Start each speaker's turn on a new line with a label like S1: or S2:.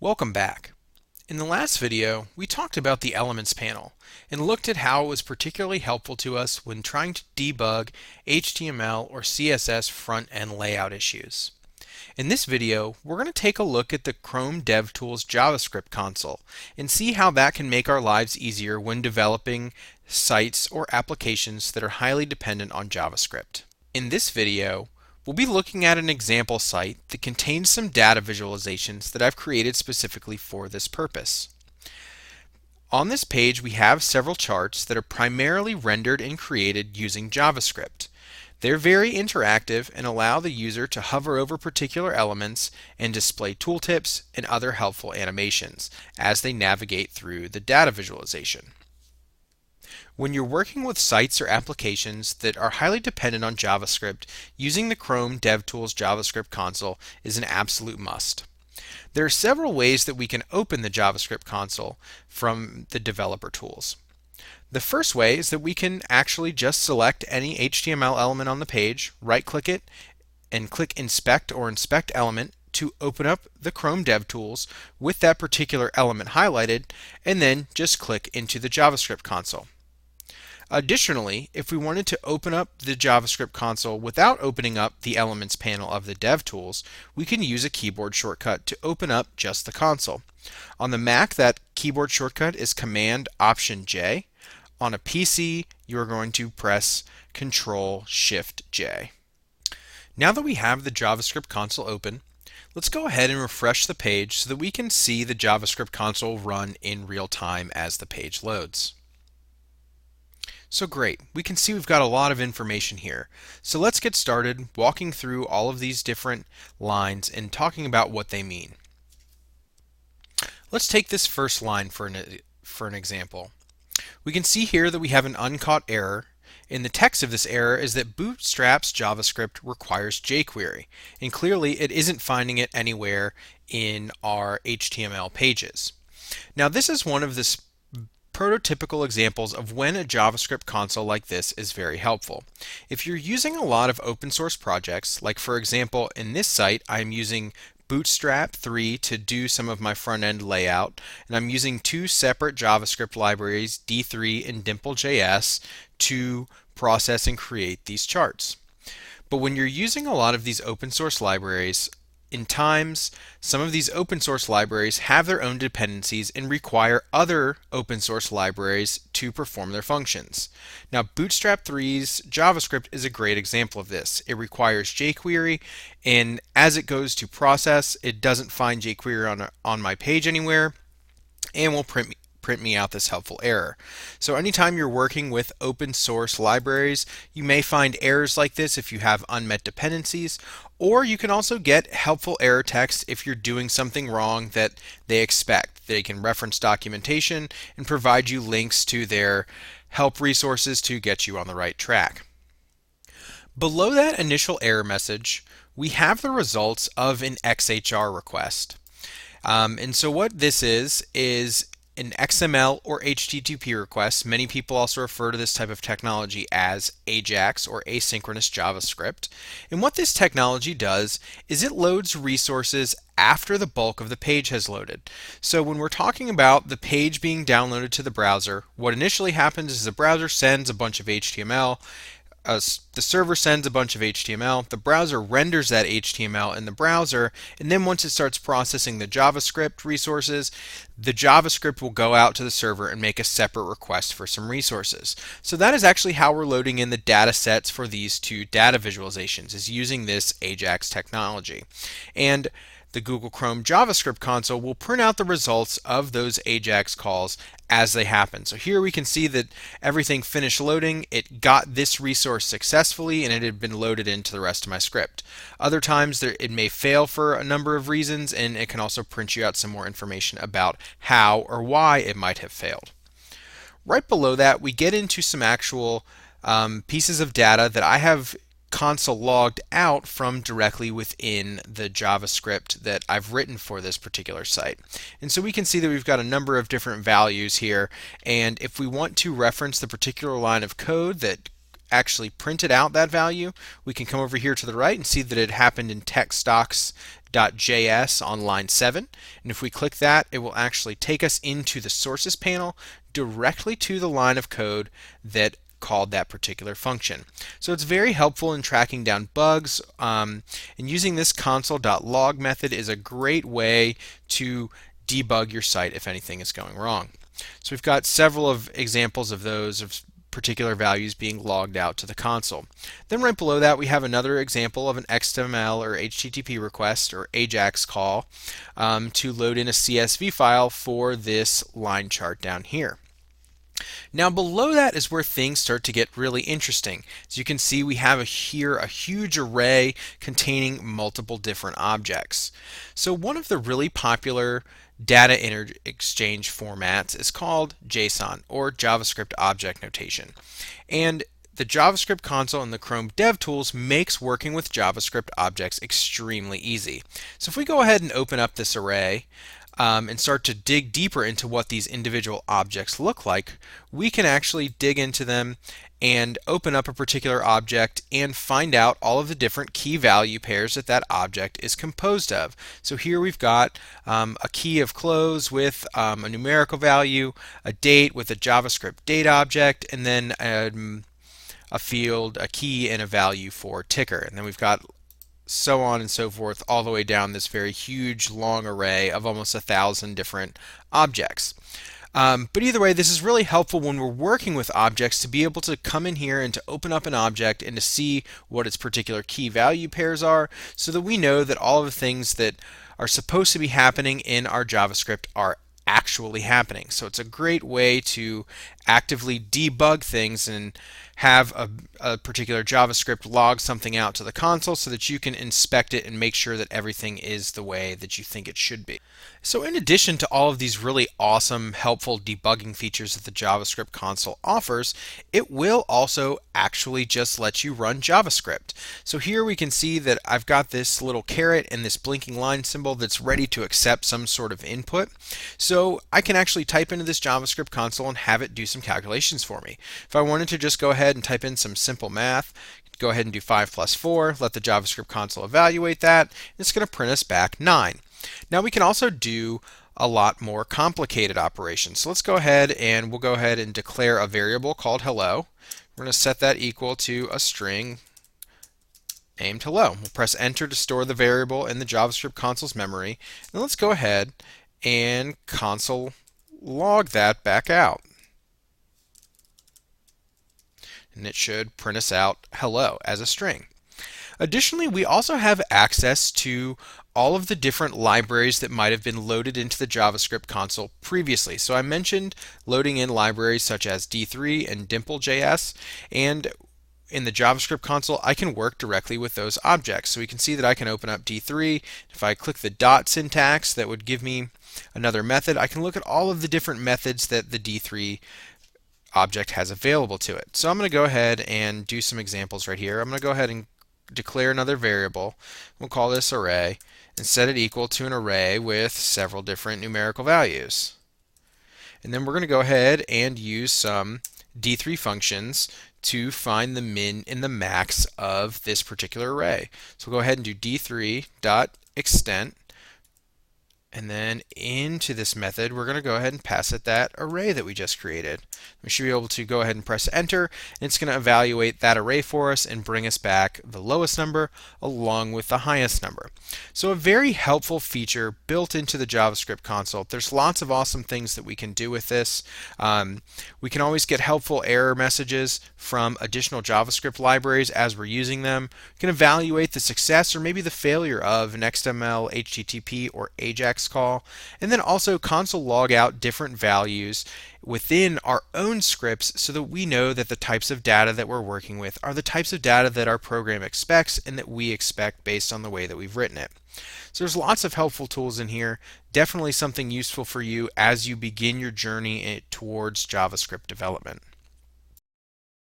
S1: Welcome back. In the last video, we talked about the Elements panel and looked at how it was particularly helpful to us when trying to debug HTML or CSS front-end layout issues. In this video, we're going to take a look at the Chrome DevTools JavaScript console and see how that can make our lives easier when developing sites or applications that are highly dependent on JavaScript. In this video, we'll be looking at an example site that contains some data visualizations that I've created specifically for this purpose. On this page, we have several charts that are primarily rendered and created using JavaScript. They're very interactive and allow the user to hover over particular elements and display tooltips and other helpful animations as they navigate through the data visualization. When you're working with sites or applications that are highly dependent on JavaScript, using the Chrome DevTools JavaScript console is an absolute must. There are several ways that we can open the JavaScript console from the developer tools. The first way is that we can actually just select any HTML element on the page, right-click it, and click Inspect or Inspect Element to open up the Chrome DevTools with that particular element highlighted, and then just click into the JavaScript console. Additionally, if we wanted to open up the JavaScript console without opening up the Elements panel of the DevTools, we can use a keyboard shortcut to open up just the console. On the Mac, that keyboard shortcut is Command-Option-J. On a PC, you're going to press Control-Shift-J. Now that we have the JavaScript console open, let's go ahead and refresh the page so that we can see the JavaScript console run in real time as the page loads. So great, we can see we've got a lot of information here. So let's get started walking through all of these different lines and talking about what they mean. Let's take this first line for an example. We can see here that we have an uncaught error, and the text of this error is that Bootstrap's JavaScript requires jQuery, and clearly it isn't finding it anywhere in our HTML pages. Now this is one of the prototypical examples of when a JavaScript console like this is very helpful. If you're using a lot of open source projects, like for example in this site I'm using Bootstrap 3 to do some of my front-end layout, and I'm using two separate JavaScript libraries, D3 and Dimple.js, to process and create these charts. But when you're using a lot of these open source libraries, in times, some of these open source libraries have their own dependencies and require other open source libraries to perform their functions. Now, Bootstrap 3's JavaScript is a great example of this. It requires jQuery, and as it goes to process, it doesn't find jQuery on my page anywhere, and will print me out this helpful error. So anytime you're working with open source libraries, you may find errors like this if you have unmet dependencies, or you can also get helpful error text if you're doing something wrong that they expect. They can reference documentation and provide you links to their help resources to get you on the right track. Below that initial error message, we have the results of an Xhr request. And so what this is an XML or HTTP request. Many people also refer to this type of technology as AJAX or asynchronous JavaScript. And what this technology does is it loads resources after the bulk of the page has loaded. So when we're talking about the page being downloaded to the browser, what initially happens is the browser sends a bunch of HTML. The server sends a bunch of HTML, the browser renders that HTML in the browser, and then once it starts processing the JavaScript resources, the JavaScript will go out to the server and make a separate request for some resources. So that is actually how we're loading in the data sets for these two data visualizations, is using this AJAX technology. And the Google Chrome JavaScript console will print out the results of those AJAX calls as they happen. So here we can see that everything finished loading, it got this resource successfully, and it had been loaded into the rest of my script. Other times it may fail for a number of reasons, and it can also print you out some more information about how or why it might have failed. Right below that, we get into some actual pieces of data that I have console logged out from directly within the JavaScript that I've written for this particular site. And so we can see that we've got a number of different values here, and if we want to reference the particular line of code that actually printed out that value, we can come over here to the right and see that it happened in textdocs.js on line 7. And if we click that, it will actually take us into the sources panel directly to the line of code that called that particular function. So it's very helpful in tracking down bugs, and using this console.log method is a great way to debug your site if anything is going wrong. So we've got several of examples of those, of particular values being logged out to the console. Then right below that we have another example of an XML or HTTP request or AJAX call to load in a CSV file for this line chart down here. Now below that is where things start to get really interesting. As you can see, we have here a huge array containing multiple different objects. So one of the really popular data exchange formats is called JSON, or JavaScript Object Notation. And the JavaScript console and the Chrome DevTools makes working with JavaScript objects extremely easy. So if we go ahead and open up this array, and start to dig deeper into what these individual objects look like, we can actually dig into them and open up a particular object and find out all of the different key value pairs that that object is composed of. So here we've got a key of close with a numerical value, a date with a JavaScript date object, and then a field, a key, and a value for ticker. And then we've got so on and so forth all the way down this very huge long array of almost 1,000 different objects. But either way, this is really helpful when we're working with objects to be able to come in here and to open up an object and to see what its particular key value pairs are, so that we know that all of the things that are supposed to be happening in our JavaScript are actually happening. So it's a great way to actively debug things and have a particular JavaScript log something out to the console so that you can inspect it and make sure that everything is the way that you think it should be. So in addition to all of these really awesome, helpful debugging features that the JavaScript console offers, it will also actually just let you run JavaScript. So here we can see that I've got this little caret and this blinking line symbol that's ready to accept some sort of input. So I can actually type into this JavaScript console and have it do some calculations for me. If I wanted to just go ahead and type in some simple math, go ahead and do 5 plus 4, let the JavaScript console evaluate that, and it's going to print us back 9. Now we can also do a lot more complicated operations. So let's go ahead and we'll go ahead and declare a variable called hello. We're going to set that equal to a string named hello. We'll press enter to store the variable in the JavaScript console's memory. And let's go ahead and console log that back out. And it should print us out hello as a string. Additionally, we also have access to all of the different libraries that might have been loaded into the JavaScript console previously. So I mentioned loading in libraries such as D3 and Dimple.js, and in the JavaScript console I can work directly with those objects. So we can see that I can open up D3. If I click the dot syntax, that would give me another method. I can look at all of the different methods that the D3 object has available to it. So I'm going to go ahead and do some examples right here. I'm going to go ahead and declare another variable. We'll call this array and set it equal to an array with several different numerical values. And then we're going to go ahead and use some D3 functions to find the min and the max of this particular array. So we'll go ahead and do D3.extent, and then into this method we're going to go ahead and pass it that array that we just created. We should be able to go ahead and press enter, and it's going to evaluate that array for us and bring us back the lowest number along with the highest number. So a very helpful feature built into the JavaScript console. There's lots of awesome things that we can do with this. We can always get helpful error messages from additional JavaScript libraries as we're using them. We can evaluate the success or maybe the failure of an XML, HTTP, or AJAX call, and then also console log out different values within our own scripts so that we know that the types of data that we're working with are the types of data that our program expects and that we expect based on the way that we've written it. So there's lots of helpful tools in here. Definitely something useful for you as you begin your journey towards JavaScript development.